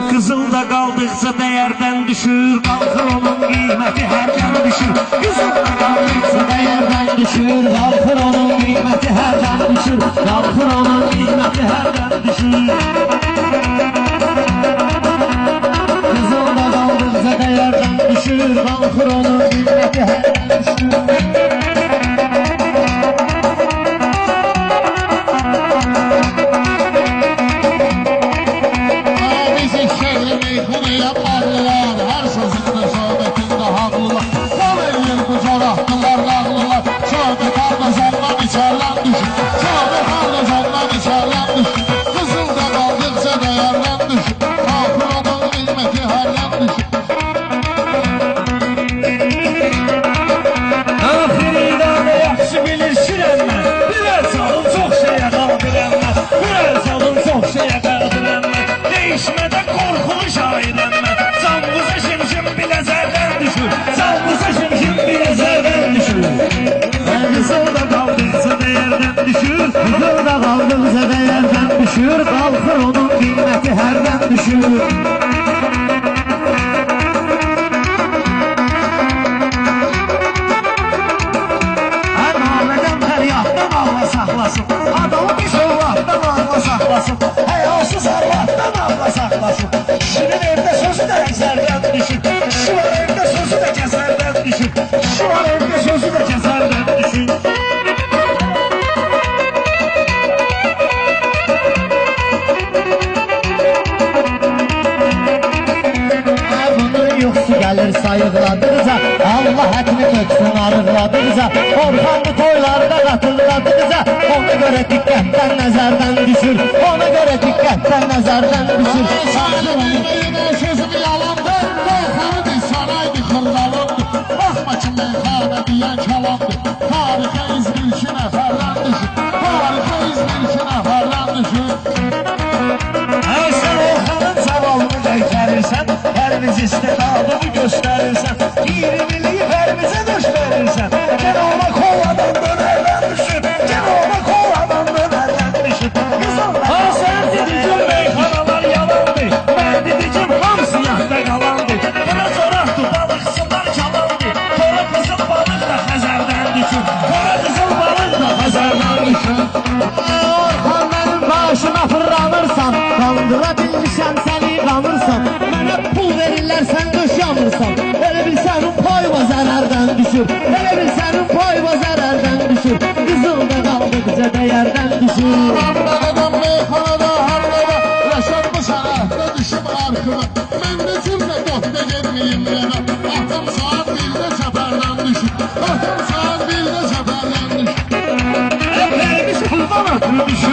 Kızılda kaldıkça değerden düşür, kalkır onun kıymeti herden düşür. Kızılda kaldıkça değerden düşür, kalkır onun kıymeti herden düşür. Kalkır onun kıymeti herden düşür. Kızılda kaldıkça değerden düşür, kalkır onun kıymeti herden düşür. Kızılda kaldıkça değerden düşür, kalkır onun kıymeti herden düşür. Her mahalleden feryattan Allah saklasın, adamı bir şovlattan Allah saklasın, hayalsız arvattan Allah saklasın. Kişinin evde sözü de ezerden düşür, şu an evde sözü de keserden düşür, şu an evde sözü de keserden düşür. Gelir sayıqladıqca, Allah həkmi töksün arıqladıqca, Orxanlı toylarda qatırladıqca, ona göre diqqətdən nəzərdən düşür, ona göre diqqətdən nəzərdən düşür. Sözüm yalandır, Orxanı saraydı xırdalıqdır, baxma ki meyxana deyən kalamdır, tarixə İzmir iki nəfərdən düşür, tarixə İzmir iki nəfərdən düşür. Sən Orxanın zavalını göstərirsən, hərimiz istedadını göstərirsən, 20'liyi hərmizə döş verirsən, gene ona kovadan dönerdən düşür, gene ona kovadan dönerdən düşür. Sən dedicim meyxanalar yalandır, mən dedicim hamısı yaxda qalandır, buna coraqdır, balıqçılar kalandır, kora qızıl balıq da Xəzərdən düşür, kora qızıl balıq da Xəzərdən düşür. Orxan mənim başıma fırlanırsan, qaldıra bilmişəm səni qanırsan, mənə pul verirlər sən döş yanırsan, elə bil sənin payva zərərdən düşür, elə bil sənin payva zərərdən düşür. Qızılda qaldıqca dəyərdən düşür. Adam meyxanada harlada, yaşatma sənətdə düşüb arxıma, mən də cümlə dostda gedməyim yana, atam saat 1'də səfərdən düşür, atam saat 1'də səfərdən düşür. Vermiş puldan ötürü düşür.